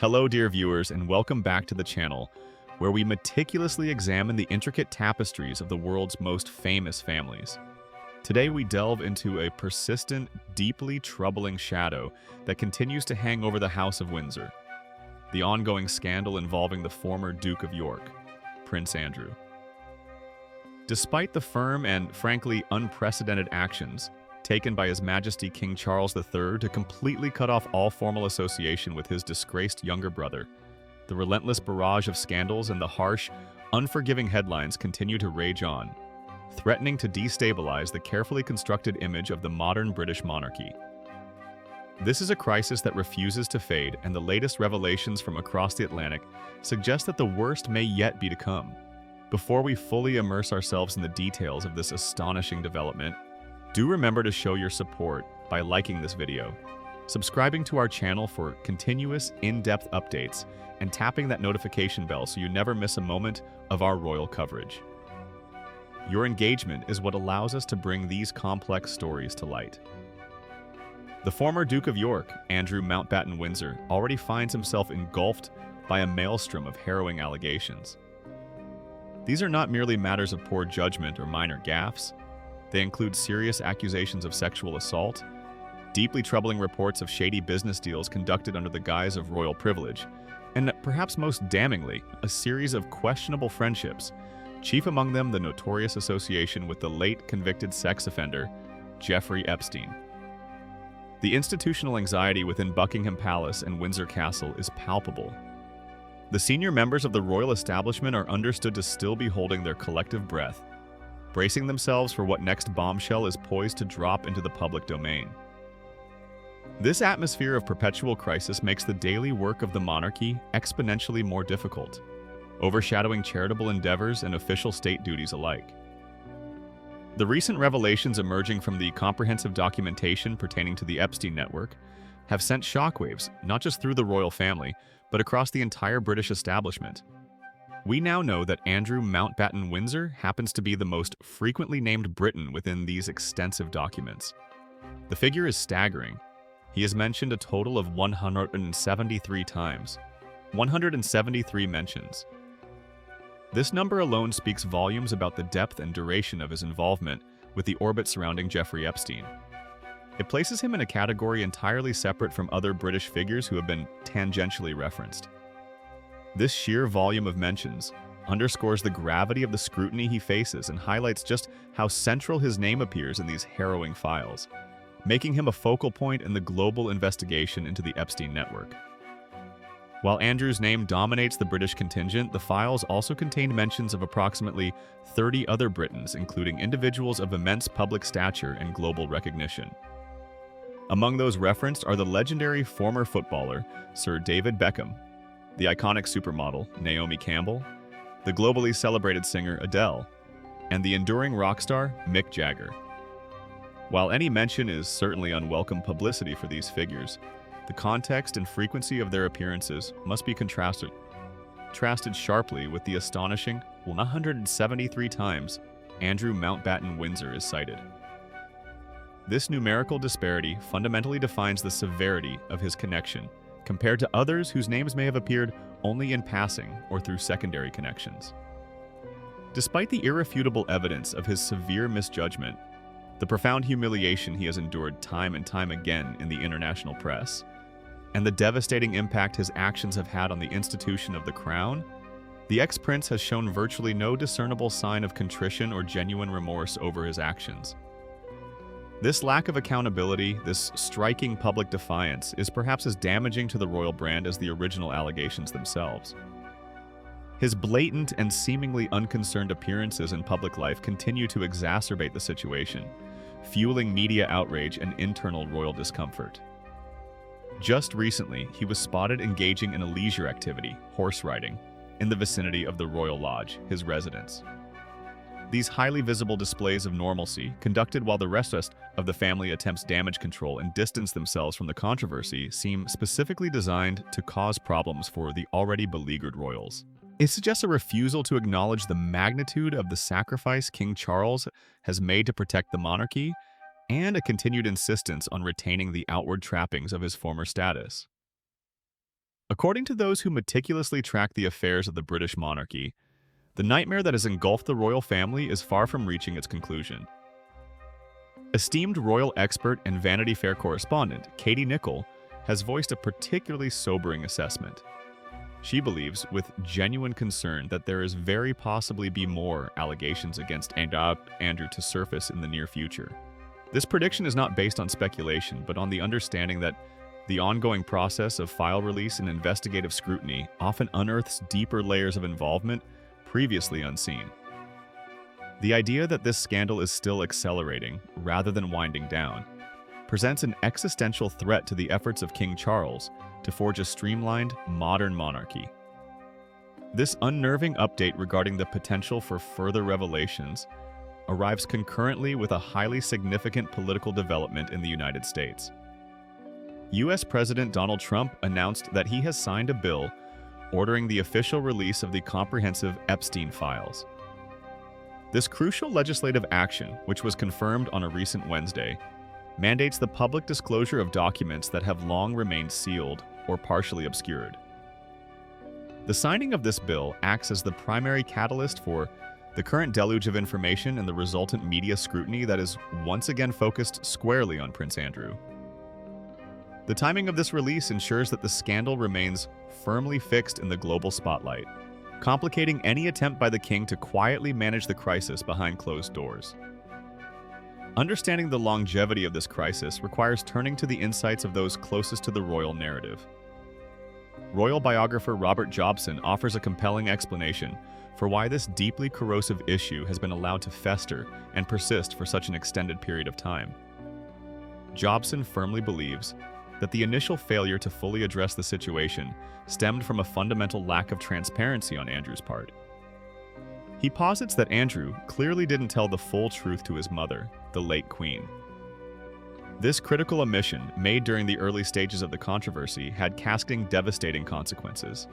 Hello, dear viewers, and welcome back to the channel, where we meticulously examine the intricate tapestries of the world's most famous families. Today, we delve into a persistent, deeply troubling shadow that continues to hang over the House of Windsor, the ongoing scandal involving the former Duke of York, Prince Andrew. Despite the firm and, frankly, unprecedented actions taken by His Majesty King Charles III to completely cut off all formal association with his disgraced younger brother, the relentless barrage of scandals and the harsh, unforgiving headlines continue to rage on, threatening to destabilize the carefully constructed image of the modern British monarchy. This is a crisis that refuses to fade, and the latest revelations from across the Atlantic suggest that the worst may yet be to come. Before we fully immerse ourselves in the details of this astonishing development, do remember to show your support by liking this video, subscribing to our channel for continuous, in-depth updates, and tapping that notification bell so you never miss a moment of our royal coverage. Your engagement is what allows us to bring these complex stories to light. The former Duke of York, Andrew Mountbatten Windsor, already finds himself engulfed by a maelstrom of harrowing allegations. These are not merely matters of poor judgment or minor gaffes. They include serious accusations of sexual assault, deeply troubling reports of shady business deals conducted under the guise of royal privilege, and perhaps most damningly, a series of questionable friendships, chief among them the notorious association with the late convicted sex offender, Jeffrey Epstein. The institutional anxiety within Buckingham Palace and Windsor Castle is palpable. The senior members of the royal establishment are understood to still be holding their collective breath, bracing themselves for what next bombshell is poised to drop into the public domain. This atmosphere of perpetual crisis makes the daily work of the monarchy exponentially more difficult, overshadowing charitable endeavors and official state duties alike. The recent revelations emerging from the comprehensive documentation pertaining to the Epstein network have sent shockwaves not just through the royal family, but across the entire British establishment. We now know that Andrew Mountbatten Windsor happens to be the most frequently named Briton within these extensive documents. The figure is staggering. He is mentioned a total of 173 times. 173 mentions. This number alone speaks volumes about the depth and duration of his involvement with the orbit surrounding Jeffrey Epstein. It places him in a category entirely separate from other British figures who have been tangentially referenced. This sheer volume of mentions underscores the gravity of the scrutiny he faces and highlights just how central his name appears in these harrowing files, making him a focal point in the global investigation into the Epstein network. While Andrew's name dominates the British contingent, the files also contain mentions of approximately 30 other Britons, including individuals of immense public stature and global recognition. Among those referenced are the legendary former footballer Sir David Beckham, the iconic supermodel Naomi Campbell, the globally celebrated singer Adele, and the enduring rock star Mick Jagger. While any mention is certainly unwelcome publicity for these figures, the context and frequency of their appearances must be contrasted sharply with the astonishing 173 times Andrew Mountbatten Windsor is cited. This numerical disparity fundamentally defines the severity of his connection compared to others whose names may have appeared only in passing or through secondary connections. Despite the irrefutable evidence of his severe misjudgment, the profound humiliation he has endured time and time again in the international press, and the devastating impact his actions have had on the institution of the crown, the ex-prince has shown virtually no discernible sign of contrition or genuine remorse over his actions. This lack of accountability, this striking public defiance, is perhaps as damaging to the royal brand as the original allegations themselves. His blatant and seemingly unconcerned appearances in public life continue to exacerbate the situation, fueling media outrage and internal royal discomfort. Just recently, he was spotted engaging in a leisure activity, horse riding, in the vicinity of the Royal Lodge, his residence. These highly visible displays of normalcy, conducted while the rest of the family attempts damage control and distance themselves from the controversy, seem specifically designed to cause problems for the already beleaguered royals. It suggests a refusal to acknowledge the magnitude of the sacrifice King Charles has made to protect the monarchy, and a continued insistence on retaining the outward trappings of his former status. According to those who meticulously track the affairs of the British monarchy, the nightmare that has engulfed the royal family is far from reaching its conclusion. Esteemed royal expert and Vanity Fair correspondent Katie Nicholl has voiced a particularly sobering assessment. She believes, with genuine concern, that there is very possibly be more allegations against Andrew to surface in the near future. This prediction is not based on speculation, but on the understanding that the ongoing process of file release and investigative scrutiny often unearths deeper layers of involvement previously unseen. The idea that this scandal is still accelerating, rather than winding down, presents an existential threat to the efforts of King Charles to forge a streamlined, modern monarchy. This unnerving update regarding the potential for further revelations arrives concurrently with a highly significant political development in the United States. U.S. President Donald Trump announced that he has signed a bill ordering the official release of the comprehensive Epstein files. This crucial legislative action, which was confirmed on a recent Wednesday, mandates the public disclosure of documents that have long remained sealed or partially obscured. The signing of this bill acts as the primary catalyst for the current deluge of information and the resultant media scrutiny that is once again focused squarely on Prince Andrew. The timing of this release ensures that the scandal remains firmly fixed in the global spotlight, complicating any attempt by the king to quietly manage the crisis behind closed doors. Understanding the longevity of this crisis requires turning to the insights of those closest to the royal narrative. Royal biographer Robert Jobson offers a compelling explanation for why this deeply corrosive issue has been allowed to fester and persist for such an extended period of time. Jobson firmly believes that the initial failure to fully address the situation stemmed from a fundamental lack of transparency on Andrew's part. He posits that Andrew clearly didn't tell the full truth to his mother, the late Queen. This critical omission, made during the early stages of the controversy, had casting devastating consequences.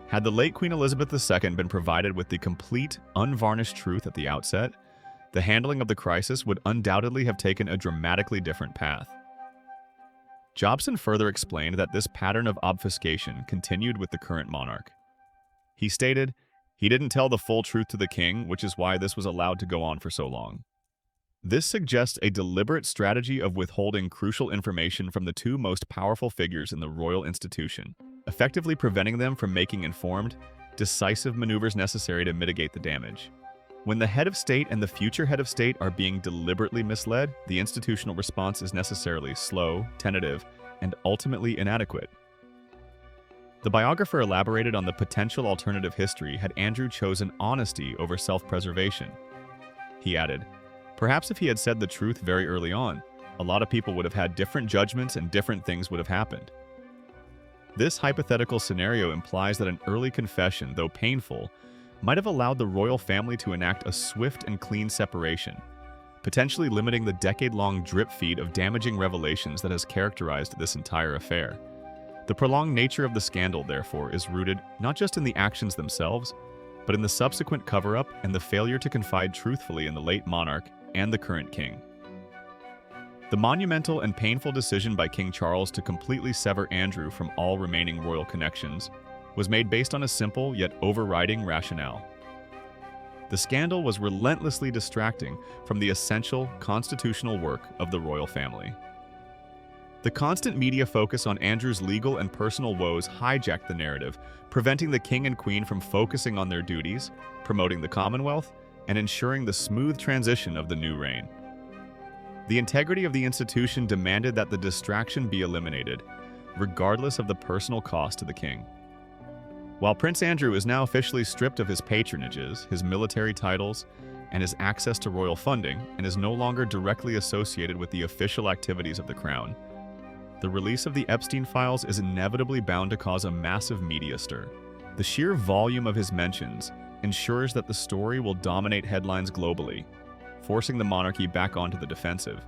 Had the late Queen Elizabeth II been provided with the complete, unvarnished truth at the outset, the handling of the crisis would undoubtedly have taken a dramatically different path. Jobson further explained that this pattern of obfuscation continued with the current monarch. He stated, "He didn't tell the full truth to the king, which is why this was allowed to go on for so long." This suggests a deliberate strategy of withholding crucial information from the two most powerful figures in the royal institution, effectively preventing them from making informed, decisive maneuvers necessary to mitigate the damage. When the head of state and the future head of state are being deliberately misled, the institutional response is necessarily slow, tentative, and ultimately inadequate. The biographer elaborated on the potential alternative history had Andrew chosen honesty over self-preservation. He added, "Perhaps if he had said the truth very early on, a lot of people would have had different judgments and different things would have happened." This hypothetical scenario implies that an early confession, though painful, might have allowed the royal family to enact a swift and clean separation, potentially limiting the decade-long drip feed of damaging revelations that has characterized this entire affair. The prolonged nature of the scandal, therefore, is rooted not just in the actions themselves, but in the subsequent cover-up and the failure to confide truthfully in the late monarch and the current king. The monumental and painful decision by King Charles to completely sever Andrew from all remaining royal connections was made based on a simple yet overriding rationale. The scandal was relentlessly distracting from the essential constitutional work of the royal family. The constant media focus on Andrew's legal and personal woes hijacked the narrative, preventing the king and queen from focusing on their duties, promoting the Commonwealth, and ensuring the smooth transition of the new reign. The integrity of the institution demanded that the distraction be eliminated, regardless of the personal cost to the king. While Prince Andrew is now officially stripped of his patronages, his military titles, and his access to royal funding, and is no longer directly associated with the official activities of the crown, the release of the Epstein files is inevitably bound to cause a massive media stir. The sheer volume of his mentions ensures that the story will dominate headlines globally, forcing the monarchy back onto the defensive.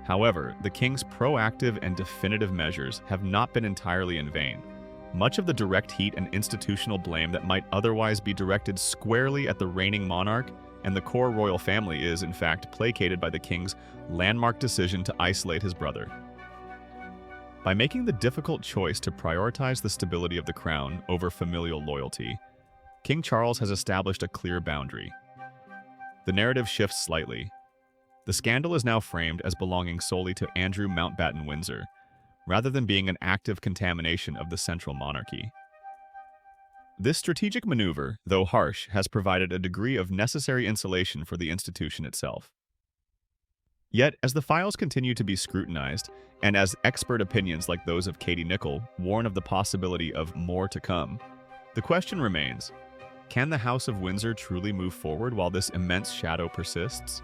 However, the king's proactive and definitive measures have not been entirely in vain. Much of the direct heat and institutional blame that might otherwise be directed squarely at the reigning monarch and the core royal family is, in fact, placated by the king's landmark decision to isolate his brother. By making the difficult choice to prioritize the stability of the crown over familial loyalty, King Charles has established a clear boundary. The narrative shifts slightly. The scandal is now framed as belonging solely to Andrew Mountbatten Windsor, rather than being an active contamination of the central monarchy. This strategic maneuver, though harsh, has provided a degree of necessary insulation for the institution itself. Yet, as the files continue to be scrutinized, and as expert opinions like those of Katie Nicholl warn of the possibility of more to come, the question remains, can the House of Windsor truly move forward while this immense shadow persists?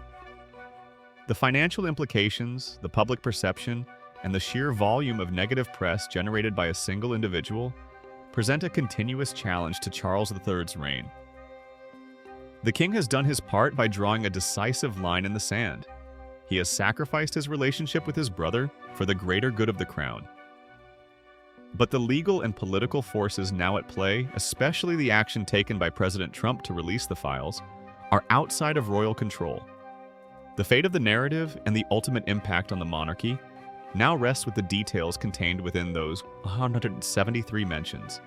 The financial implications, the public perception, and the sheer volume of negative press generated by a single individual present a continuous challenge to Charles III's reign. The king has done his part by drawing a decisive line in the sand. He has sacrificed his relationship with his brother for the greater good of the crown. But the legal and political forces now at play, especially the action taken by President Trump to release the files, are outside of royal control. The fate of the narrative and the ultimate impact on the monarchy now rests with the details contained within those 173 mentions,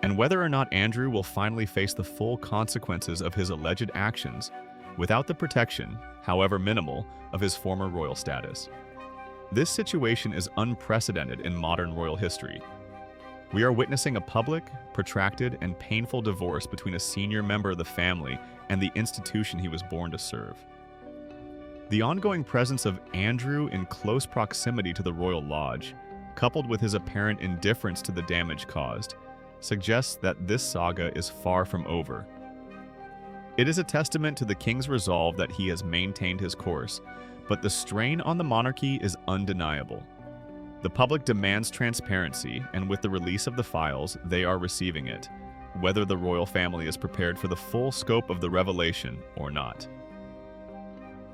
and whether or not Andrew will finally face the full consequences of his alleged actions without the protection, however minimal, of his former royal status. This situation is unprecedented in modern royal history. We are witnessing a public, protracted, and painful divorce between a senior member of the family and the institution he was born to serve. The ongoing presence of Andrew in close proximity to the royal lodge, coupled with his apparent indifference to the damage caused, suggests that this saga is far from over. It is a testament to the king's resolve that he has maintained his course, but the strain on the monarchy is undeniable. The public demands transparency, and with the release of the files, they are receiving it, whether the royal family is prepared for the full scope of the revelation or not.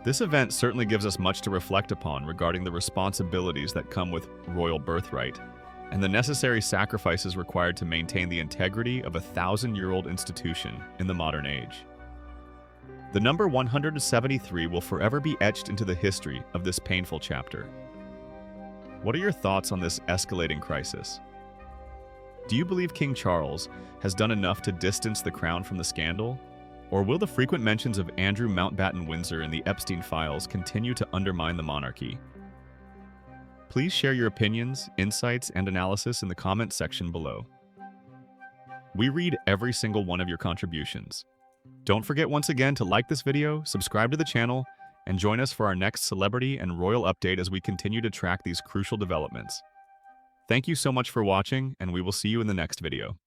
This event certainly gives us much to reflect upon regarding the responsibilities that come with royal birthright, and the necessary sacrifices required to maintain the integrity of a 1,000-year-old institution in the modern age. The number 173 will forever be etched into the history of this painful chapter. What are your thoughts on this escalating crisis? Do you believe King Charles has done enough to distance the crown from the scandal? Or will the frequent mentions of Andrew Mountbatten Windsor in the Epstein files continue to undermine the monarchy? Please share your opinions, insights, and analysis in the comments section below. We read every single one of your contributions. Don't forget once again to like this video, subscribe to the channel, and join us for our next celebrity and royal update as we continue to track these crucial developments. Thank you so much for watching, and we will see you in the next video.